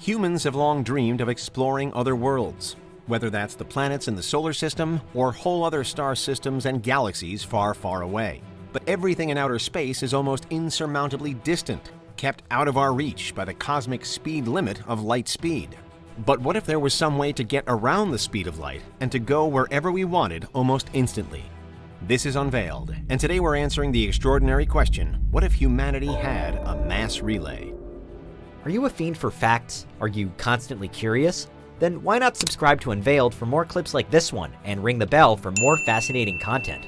Humans have long dreamed of exploring other worlds, whether that's the planets in the solar system or whole other star systems and galaxies far, far away. But everything in outer space is almost insurmountably distant, kept out of our reach by the cosmic speed limit of light speed. But what if there was some way to get around the speed of light and to go wherever we wanted almost instantly? This is Unveiled, and today we're answering the extraordinary question, what if humanity had a mass relay? Are you a fiend for facts? Are you constantly curious? Then why not subscribe to Unveiled for more clips like this one and ring the bell for more fascinating content?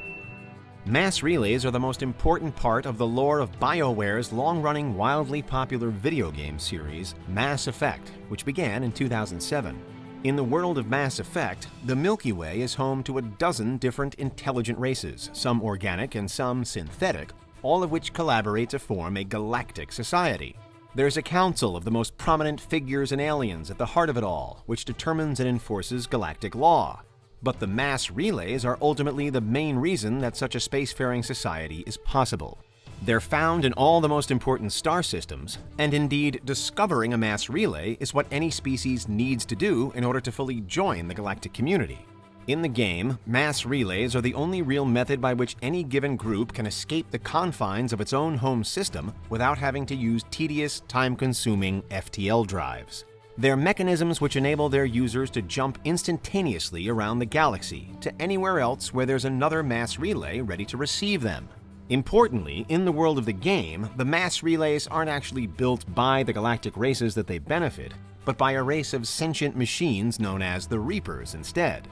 Mass relays are the most important part of the lore of BioWare's long-running, wildly popular video game series, Mass Effect, which began in 2007. In the world of Mass Effect, the Milky Way is home to a dozen different intelligent races, some organic and some synthetic, all of which collaborate to form a galactic society. There's a council of the most prominent figures and aliens at the heart of it all, which determines and enforces galactic law. But the mass relays are ultimately the main reason that such a spacefaring society is possible. They're found in all the most important star systems, and indeed, discovering a mass relay is what any species needs to do in order to fully join the galactic community. In the game, mass relays are the only real method by which any given group can escape the confines of its own home system without having to use tedious, time-consuming FTL drives. They're mechanisms which enable their users to jump instantaneously around the galaxy to anywhere else where there's another mass relay ready to receive them. Importantly, in the world of the game, the mass relays aren't actually built by the galactic races that they benefit, but by a race of sentient machines known as the Reapers instead.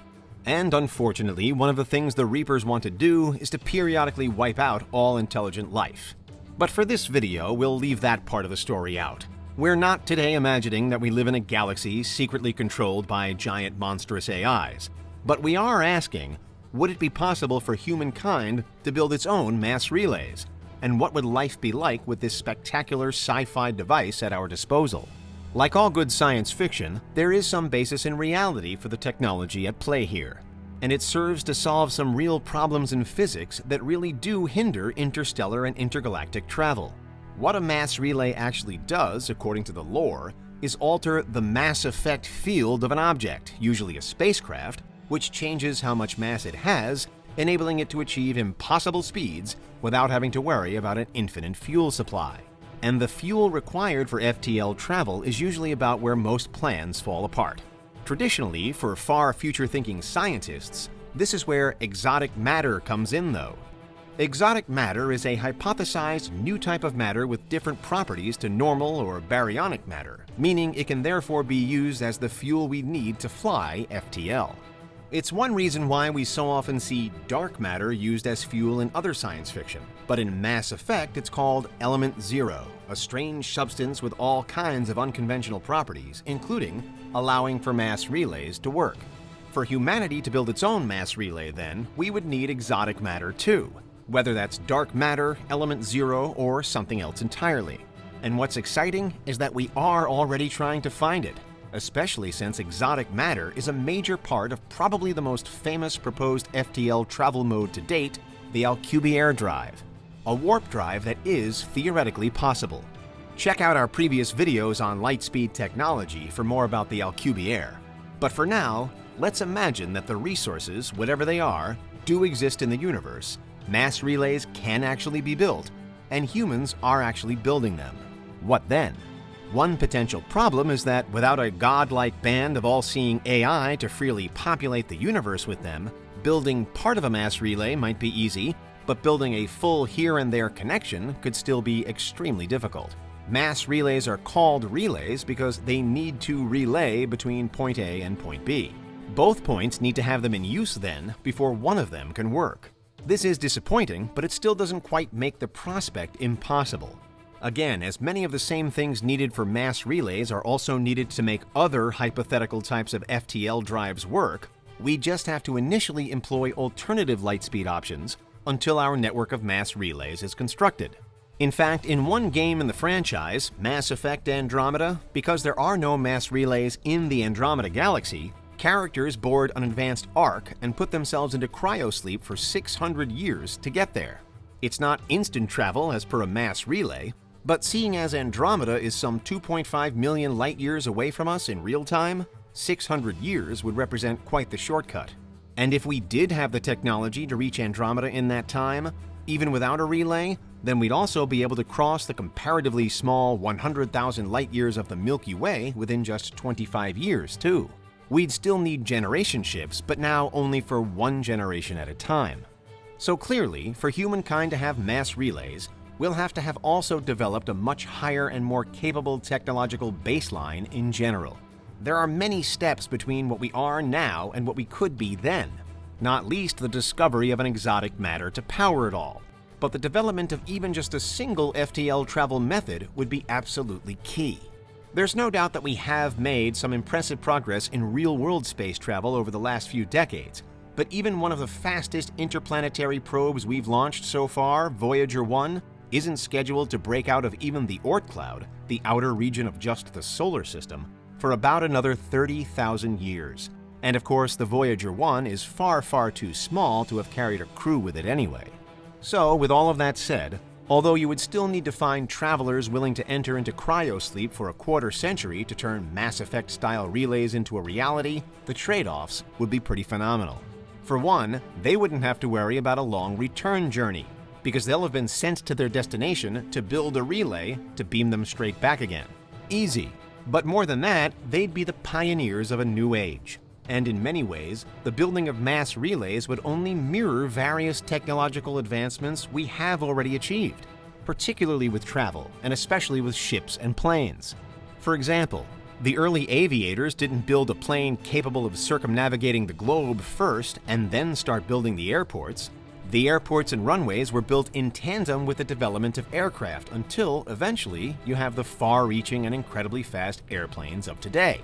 And unfortunately, one of the things the Reapers want to do is to periodically wipe out all intelligent life. But for this video, we'll leave that part of the story out. We're not today imagining that we live in a galaxy secretly controlled by giant monstrous AIs, but we are asking, would it be possible for humankind to build its own mass relays? And what would life be like with this spectacular sci-fi device at our disposal? Like all good science fiction, there is some basis in reality for the technology at play here, and it serves to solve some real problems in physics that really do hinder interstellar and intergalactic travel. What a mass relay actually does, according to the lore, is alter the mass effect field of an object, usually a spacecraft, which changes how much mass it has, enabling it to achieve impossible speeds without having to worry about an infinite fuel supply. And the fuel required for FTL travel is usually about where most plans fall apart. Traditionally, for far future-thinking scientists, this is where exotic matter comes in, though. Exotic matter is a hypothesized new type of matter with different properties to normal or baryonic matter, meaning it can therefore be used as the fuel we need to fly FTL. It's one reason why we so often see dark matter used as fuel in other science fiction, but in Mass Effect it's called Element Zero, a strange substance with all kinds of unconventional properties, including allowing for mass relays to work. For humanity to build its own mass relay, then, we would need exotic matter too, whether that's dark matter, Element Zero, or something else entirely. And what's exciting is that we are already trying to find it, especially since exotic matter is a major part of probably the most famous proposed FTL travel mode to date, the Alcubierre drive, a warp drive that is theoretically possible. Check out our previous videos on lightspeed technology for more about the Alcubierre. But for now, let's imagine that the resources, whatever they are, do exist in the universe, mass relays can actually be built, and humans are actually building them. What then? One potential problem is that without a godlike band of all-seeing AI to freely populate the universe with them, building part of a mass relay might be easy, but building a full here and there connection could still be extremely difficult. Mass relays are called relays because they need to relay between point A and point B. Both points need to have them in use then before one of them can work. This is disappointing, but it still doesn't quite make the prospect impossible. Again, as many of the same things needed for mass relays are also needed to make other hypothetical types of FTL drives work, we just have to initially employ alternative lightspeed options until our network of mass relays is constructed. In fact, in one game in the franchise, Mass Effect Andromeda, because there are no mass relays in the Andromeda galaxy, characters board an advanced arc and put themselves into cryosleep for 600 years to get there. It's not instant travel as per a mass relay, But seeing as Andromeda is some 2.5 million light-years away from us in real time, 600 years would represent quite the shortcut. And if we did have the technology to reach Andromeda in that time, even without a relay, then we'd also be able to cross the comparatively small 100,000 light-years of the Milky Way within just 25 years, too. We'd still need generation ships, but now only for one generation at a time. So clearly, for humankind to have mass relays, we'll have to have also developed a much higher and more capable technological baseline in general. There are many steps between what we are now and what we could be then, not least the discovery of an exotic matter to power it all. But the development of even just a single FTL travel method would be absolutely key. There's no doubt that we have made some impressive progress in real-world space travel over the last few decades, but even one of the fastest interplanetary probes we've launched so far, Voyager 1, isn't scheduled to break out of even the Oort cloud, the outer region of just the solar system, for about another 30,000 years. And of course, the Voyager 1 is far, far too small to have carried a crew with it anyway. So, with all of that said, although you would still need to find travelers willing to enter into cryosleep for a quarter century to turn Mass Effect-style relays into a reality, the trade-offs would be pretty phenomenal. For one, they wouldn't have to worry about a long return journey, because they'll have been sent to their destination to build a relay to beam them straight back again. Easy. But more than that, they'd be the pioneers of a new age. And in many ways, the building of mass relays would only mirror various technological advancements we have already achieved, particularly with travel, and especially with ships and planes. For example, the early aviators didn't build a plane capable of circumnavigating the globe first and then start building the airports. The airports and runways were built in tandem with the development of aircraft until, eventually, you have the far-reaching and incredibly fast airplanes of today.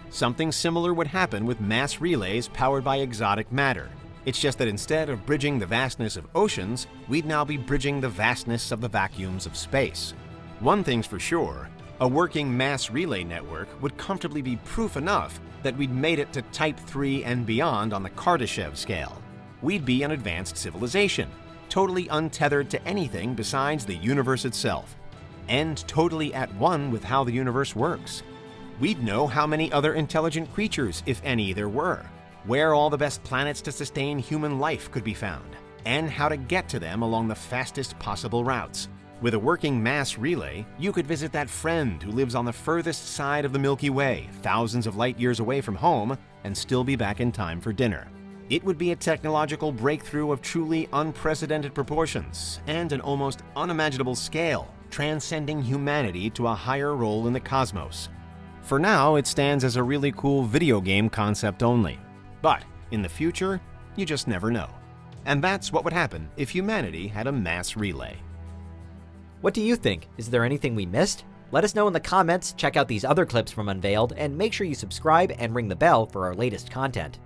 Something similar would happen with mass relays powered by exotic matter. It's just that instead of bridging the vastness of oceans, we'd now be bridging the vastness of the vacuums of space. One thing's for sure, a working mass relay network would comfortably be proof enough that we'd made it to Type 3 and beyond on the Kardashev scale. We'd be an advanced civilization, totally untethered to anything besides the universe itself, and totally at one with how the universe works. We'd know how many other intelligent creatures, if any, there were, where all the best planets to sustain human life could be found, and how to get to them along the fastest possible routes. With a working mass relay, you could visit that friend who lives on the furthest side of the Milky Way, thousands of light years away from home, and still be back in time for dinner. It would be a technological breakthrough of truly unprecedented proportions and an almost unimaginable scale, transcending humanity to a higher role in the cosmos. For now, it stands as a really cool video game concept only. But in the future, you just never know. And that's what would happen if humanity had a mass relay. What do you think? Is there anything we missed? Let us know in the comments, check out these other clips from Unveiled, and make sure you subscribe and ring the bell for our latest content.